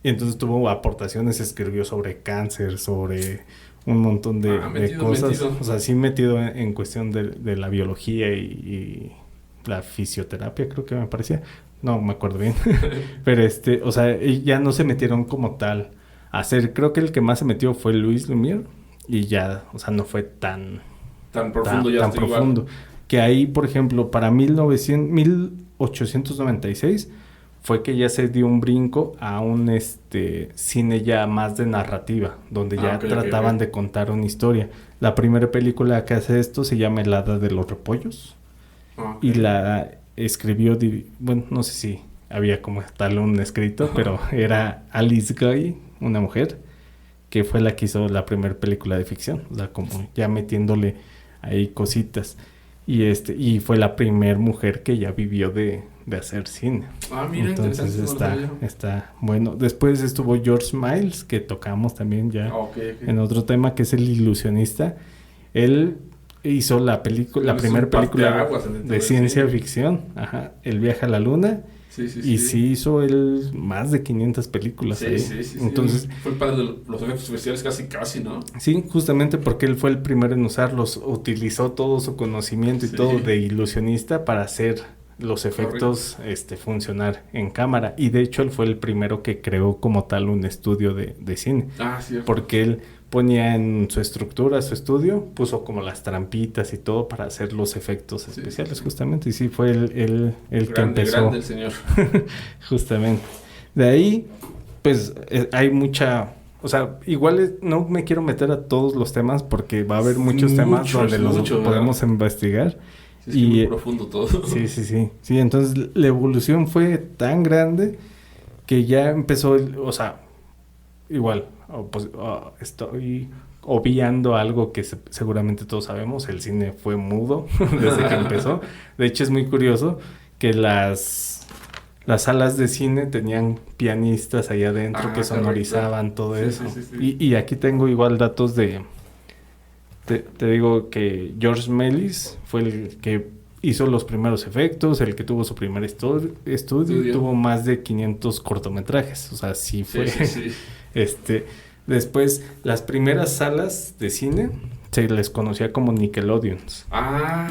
Y entonces tuvo aportaciones, escribió sobre cáncer, sobre un montón de cosas. O sea, sí metido en cuestión de la biología y la fisioterapia, creo que me parecía. No me acuerdo bien. Pero o sea, ya no se metieron como tal a hacer. Creo que el que más se metió fue Louis Lumière y ya, o sea, no fue tan profundo. Tan profundo. Que ahí, por ejemplo, para 1896 fue que ya se dio un brinco a un cine ya más de narrativa, donde ya trataban de contar una historia. La primera película que hace esto se llama El hada de los repollos. Y la escribió, bueno, no sé si había como tal un escrito, pero era Alice Guy, una mujer, que fue la que hizo la primera película de ficción, o sea, como ya metiéndole ahí cositas. Y fue la primera mujer que ya vivió de hacer cine. Ah, mira, Entonces está bueno. Después estuvo George Miles, que tocamos también ya en otro tema, que es el ilusionista. Él hizo la primera película de ciencia ficción, El viaje a la luna. Sí hizo él más de 500 películas ahí. Entonces, fue el padre de los efectos especiales casi, ¿no? Sí, justamente porque él fue el primero en usarlos. Utilizó todo su conocimiento y todo de ilusionista para hacer los efectos funcionar en cámara. Y de hecho él fue el primero que creó como tal un estudio de cine. Cierto. Porque él ponía en su estructura, su estudio, puso como las trampitas y todo para hacer los efectos especiales, justamente. Y sí, fue el que empezó. Grande el señor. Justamente. De ahí, pues, hay mucha... O sea, igual no me quiero meter a todos los temas porque va a haber muchos temas donde los podemos investigar. Es muy profundo todo. Sí, entonces la evolución fue tan grande que ya empezó, o sea, igual... estoy obviando algo que seguramente todos sabemos. El cine fue mudo desde que empezó. De hecho es muy curioso que las salas de cine tenían pianistas ahí adentro que sonorizaban todo eso. Y aquí tengo igual datos te digo que George Melis fue el que hizo los primeros efectos, el que tuvo su primer estudio. Tuvo más de 500 cortometrajes. O sea, sí fue... Después, las primeras salas de cine se les conocía como Nickelodeons.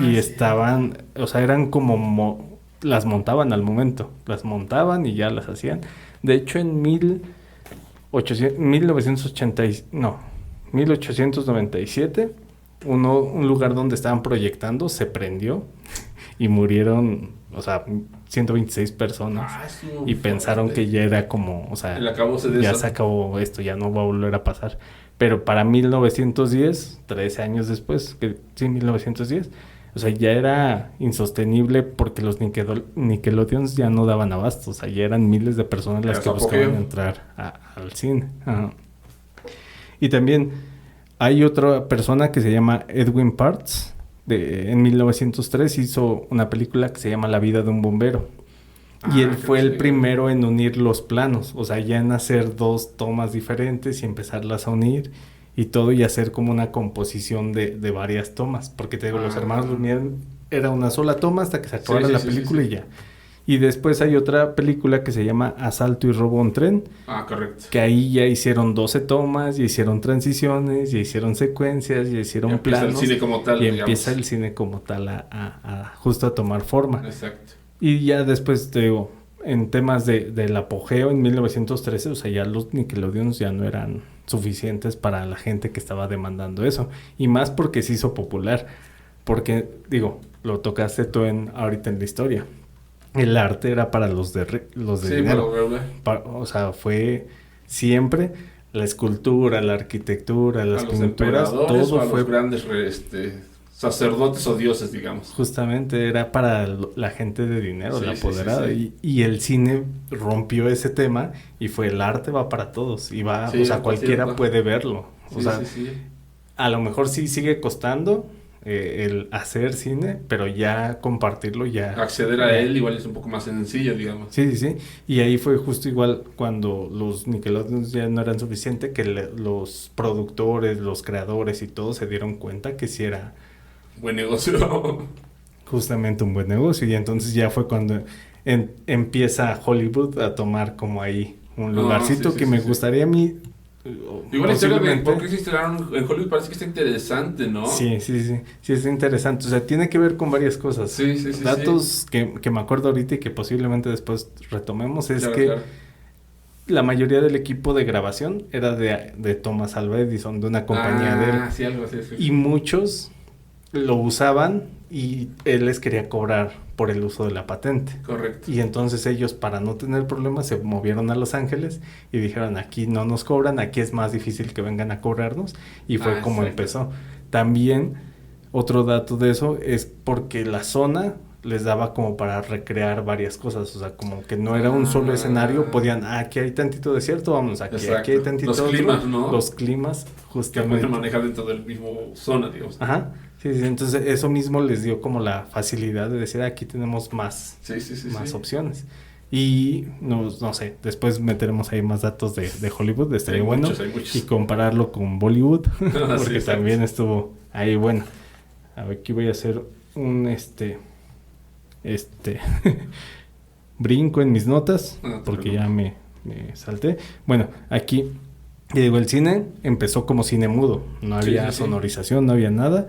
Y estaban, o sea, eran como las montaban al momento. Las montaban y ya las hacían. De hecho, en 1897, un lugar donde estaban proyectando se prendió y murieron, o sea, 126 personas. Y pensaron que ya era como, o sea, ya se acabó esto, ya no va a volver a pasar. Pero para 1910, 13 años después, 1910, o sea, ya era insostenible porque los Nickelodeons ya no daban abasto. O sea, ya eran miles de personas las que buscaban entrar al cine. Y también hay otra persona que se llama Edwin Parts. En 1903 hizo una película que se llama La vida de un bombero. Y él fue el primero en unir los planos. O sea, ya en hacer 2 tomas diferentes y empezarlas a unir y todo, y hacer como una composición de varias tomas. Porque te digo, los hermanos Lumière era una sola toma hasta que se acabara la película y ya. Y después hay otra película que se llama Asalto y robo a un tren. Correcto. Que ahí ya hicieron 12 tomas, ya hicieron transiciones, ya hicieron secuencias, ya hicieron planos. El cine como tal, empieza el cine como tal a justo a tomar forma. Exacto. Y ya después, te digo, en temas del apogeo en 1913, o sea, ya los Nickelodeons ya no eran suficientes para la gente que estaba demandando eso. Y más porque se hizo popular. Porque, digo, lo tocaste tú ahorita en la historia. El arte era para los de dinero. O sea, fue siempre la escultura, la arquitectura, las pinturas, todo fue... los grandes sacerdotes o dioses, digamos. Justamente era para la gente de dinero, la apoderada. Sí. Y el cine rompió ese tema y fue el arte va para todos. Y va, o sea, cualquiera puede verlo. O sea, a lo mejor sí sigue costando el hacer cine, pero ya compartirlo, ya... Acceder a él igual es un poco más sencillo, digamos. Sí. Y ahí fue justo igual cuando los Nickelodeons ya no eran suficientes, que los productores, los creadores y todos se dieron cuenta que sí era... Buen negocio. Justamente un buen negocio. Y entonces ya fue cuando empieza Hollywood a tomar como ahí un lugarcito que me gustaría a mí... Igual la historia de por qué se estrenaron en Hollywood parece que está interesante, ¿no? Sí, es interesante. O sea, tiene que ver con varias cosas. Datos que me acuerdo ahorita y que posiblemente después retomemos es la mayoría del equipo de grabación era de Thomas Alva Edison, de una compañía de él. Sí, algo así. Y muchos lo usaban y él les quería cobrar por el uso de la patente. Correcto. Y entonces ellos, para no tener problemas, se movieron a Los Ángeles y dijeron, aquí no nos cobran, aquí es más difícil que vengan a cobrarnos. Y fue como empezó. También, otro dato de eso es porque la zona les daba como para recrear varias cosas, o sea, como que no era un solo escenario, podían, aquí hay tantito desierto, vamos, aquí hay tantito los otro, climas, ¿no? los climas, Que justamente. pueden manejar dentro del mismo zona, digamos. Ajá, sí, sí, entonces eso mismo les dio como la facilidad de decir, aquí tenemos más, más opciones. Y no sé, después meteremos ahí más datos de Hollywood, estaría bueno. Hay muchos. Y compararlo con Bollywood, porque Sí, también estuvo ahí bueno. A ver, aquí voy a hacer un brinco en mis notas, porque ya me salté. Bueno, aquí, digo, el cine empezó como cine mudo, no había sonorización, no había nada.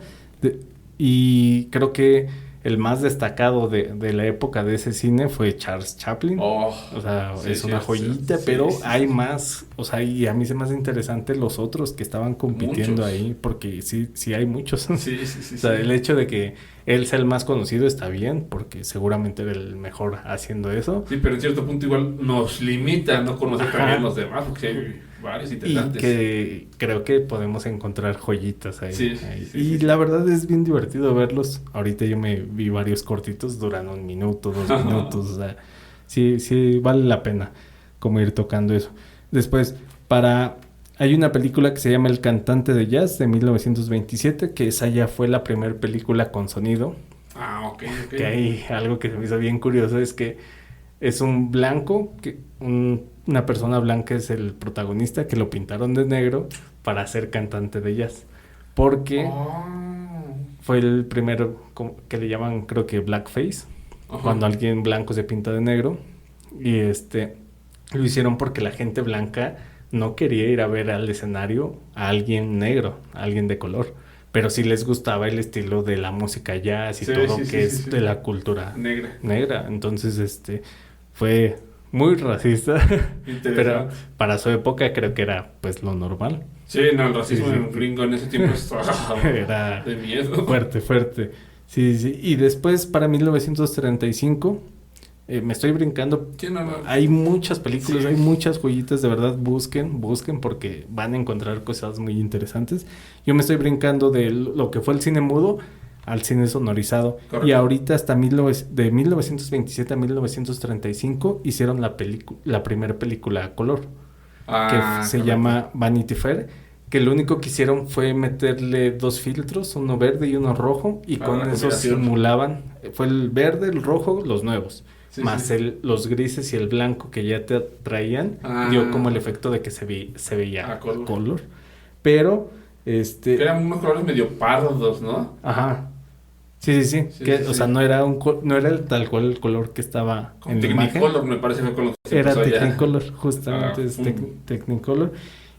Y creo que el más destacado de la época de ese cine fue Charles Chaplin. O sea, es una joyita, pero hay más, o sea, y a mí se me hace interesante los otros que estaban compitiendo ahí, porque sí hay muchos. O sea, el hecho de que él sea el más conocido está bien, porque seguramente era el mejor haciendo eso. Sí, pero en cierto punto igual nos limita a no conocer también los demás, porque hay varios interesantes. Y que creo que podemos encontrar joyitas ahí. Sí, la verdad es bien divertido verlos. Ahorita yo me vi varios cortitos, duran 1 minuto, 2 minutos. O sea, sí vale la pena como ir tocando eso. Después, hay una película que se llama El cantante de jazz de 1927, que esa ya fue la primera película con sonido. Ok. Que hay algo que se me hizo bien curioso, es que es un blanco, una persona blanca es el protagonista, que lo pintaron de negro para ser cantante de jazz. Porque fue el primero que le llaman, creo que blackface, cuando alguien blanco se pinta de negro. Y lo hicieron porque la gente blanca no quería ir a ver al escenario a alguien negro, a alguien de color. Pero sí les gustaba el estilo de la música jazz y todo que es de la cultura negra. Entonces, fue muy racista, pero para su época creo que era pues lo normal. Sí, no, el racismo en gringo en ese tiempo era de miedo. Fuerte. Sí. Y después, para 1935, me estoy brincando. Sí, no. Hay muchas películas, hay muchas joyitas, de verdad, busquen porque van a encontrar cosas muy interesantes. Yo me estoy brincando de lo que fue el cine mudo al cine sonorizado. Correcto. Y ahorita hasta de 1927 a 1935 hicieron la primera película a color, que se llama Vanity Fair, que lo único que hicieron fue meterle 2 filtros, uno verde y uno rojo, y con eso simulaban, fue el verde, el rojo, los nuevos, más los grises y el blanco que ya te traían, dio como el efecto de que se veía a color. Pero eran unos colores medio pardos, ¿no? Ajá. Sí. O sea, no era tal cual el color que estaba en la imagen. Technicolor, me parece que con lo que era Technicolor, justamente es Technicolor.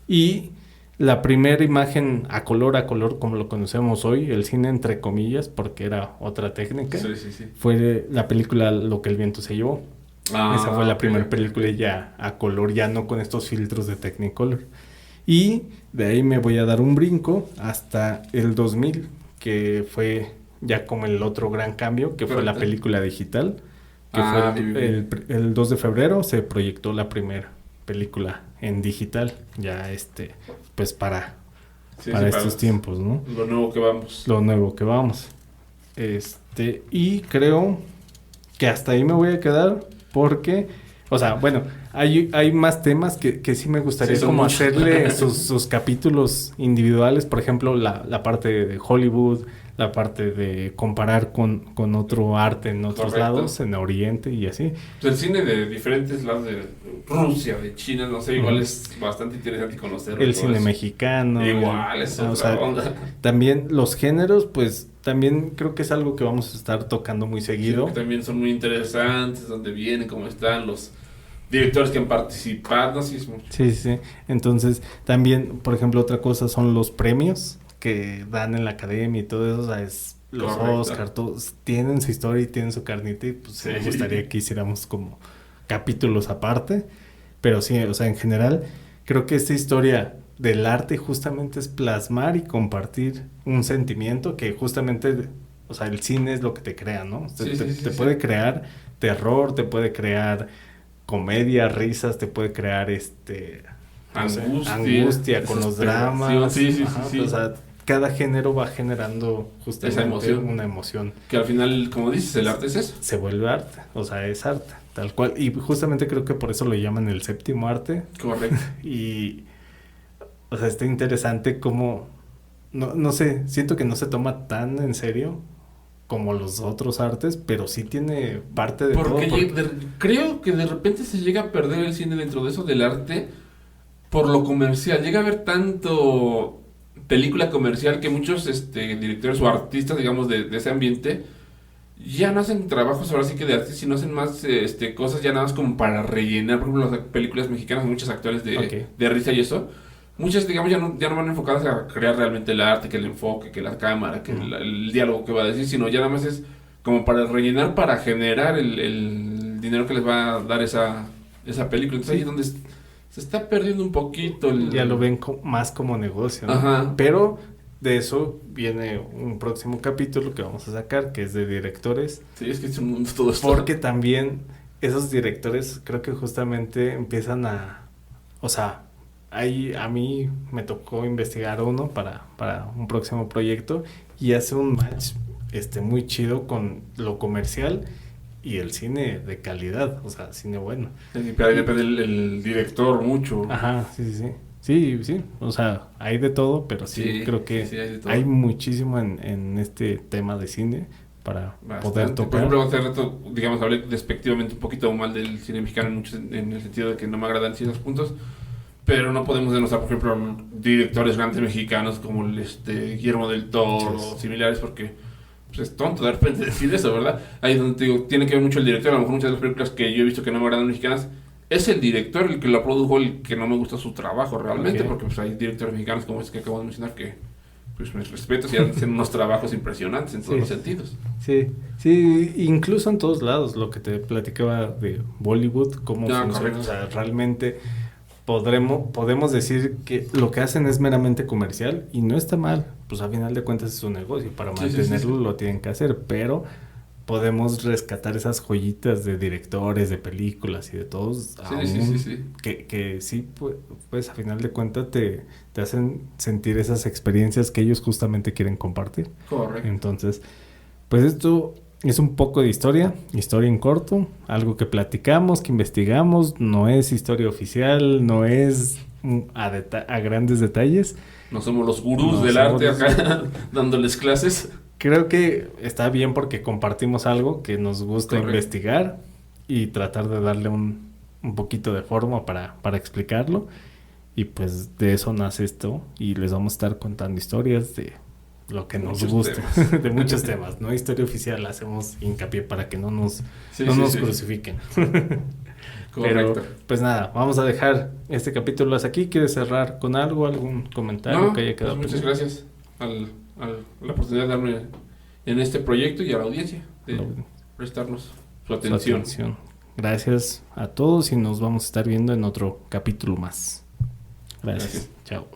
Y la primera imagen a color, como lo conocemos hoy, el cine entre comillas, porque era otra técnica, fue la película Lo que el viento se llevó. Esa fue la primera película ya a color, ya no con estos filtros de Technicolor. Y de ahí me voy a dar un brinco hasta el 2000, que fue ya como el otro gran cambio, que fue la película digital, que fue el 2 de febrero se proyectó la primera película en digital, ya pues para estos tiempos, ¿no? Lo nuevo que vamos. Y creo que hasta ahí me voy a quedar porque, o sea, bueno, hay más temas que sí me gustaría como hacerle sus capítulos individuales, por ejemplo, la parte de Hollywood, la parte de comparar con otro arte en otros lados, en Oriente y así. Pues el cine de diferentes lados de Rusia, de China, no sé, igual es bastante interesante conocerlo. El cine mexicano. Igual, es otra onda. También los géneros, pues también creo que es algo que vamos a estar tocando muy seguido. Sí, que también son muy interesantes, dónde vienen, cómo están los directores que han participado. Sí. Entonces, también, por ejemplo, otra cosa son los premios que dan en la academia y todo eso, o sea, los Oscar, todos tienen su historia y tienen su carnita, y pues me gustaría que hiciéramos como capítulos aparte, pero sí, o sea, en general, creo que esta historia del arte justamente es plasmar y compartir un sentimiento que justamente, o sea, el cine es lo que te crea, ¿no? Te puede crear terror, te puede crear comedia, risas, te puede crear angustia con los dramas. Sí. O sea, cada género va generando justamente Esa emoción. una emoción. Que al final, como dices, el arte es eso. Se vuelve arte, o sea, es arte, tal cual. Y justamente creo que por eso lo llaman el séptimo arte. Correcto. Y, o sea, está interesante cómo, no sé, siento que no se toma tan en serio como los otros artes, pero sí tiene parte de todo. Creo que de repente se llega a perder el cine dentro de eso del arte por lo comercial. Llega a haber tanto película comercial que muchos directores o artistas, digamos, de ese ambiente ya no hacen trabajos ahora sí que de arte, sino hacen más cosas ya nada más como para rellenar. Por ejemplo, las películas mexicanas, muchos actores de risa y eso. Muchas, digamos, ya no van enfocadas a crear realmente el arte, que el enfoque, que la cámara, que el diálogo que va a decir, sino ya nada más es como para rellenar, para generar el dinero que les va a dar esa película. Entonces ahí es donde se está perdiendo un poquito Ya lo ven más como negocio, ¿no? Ajá. Pero de eso viene un próximo capítulo que vamos a sacar, que es de directores. Sí, es que es un mundo todo esto. Porque también esos directores creo que justamente empiezan o sea, a mí me tocó investigar uno para un próximo proyecto y hace un match muy chido con lo comercial y el cine de calidad, o sea, cine bueno. Sí, pero ahí depende el director mucho. Ajá, sí, o sea, hay de todo, pero sí creo que hay muchísimo en este tema de cine para poder tocar. Por ejemplo, hace rato, digamos, hablé despectivamente un poquito mal del cine mexicano en el sentido de que no me agradan ciertos puntos, pero no podemos denostar, por ejemplo, directores grandes mexicanos como Guillermo del Toro o similares, porque pues, es tonto de repente decir eso, ¿verdad? Ahí es donde te digo, tiene que ver mucho el director. A lo mejor muchas de las películas que yo he visto que no me agradan mexicanas, es el director el que lo produjo, el que no me gusta su trabajo realmente, porque pues hay directores mexicanos como este que acabo de mencionar que pues mis respetos y hacen unos trabajos impresionantes en todos los sentidos. Sí, incluso en todos lados, lo que te platicaba de Bollywood, cómo funciona, correcto. O sea, realmente podemos decir que lo que hacen es meramente comercial y no está mal, pues a final de cuentas es un negocio, para mantenerlo lo tienen que hacer, pero podemos rescatar esas joyitas de directores, de películas y de todos, que sí, pues a final de cuentas te hacen sentir esas experiencias que ellos justamente quieren compartir. Correcto. Entonces, pues esto es un poco de historia en corto, algo que platicamos, que investigamos, no es historia oficial, no es a grandes detalles. No somos los gurús del arte acá dándoles clases. Creo que está bien porque compartimos algo que nos gusta investigar y tratar de darle un poquito de forma para explicarlo. Y pues de eso nace esto y les vamos a estar contando historias de lo que nos gusta, de muchos temas. No historia oficial, hacemos hincapié para que no nos crucifiquen. Pero pues nada, vamos a dejar este capítulo hasta aquí. ¿Quieres cerrar con algo, algún comentario que haya quedado? Pues muchas gracias a la oportunidad de darme en este proyecto y a la audiencia de prestarnos su atención. Gracias a todos y nos vamos a estar viendo en otro capítulo más. Gracias. Chao.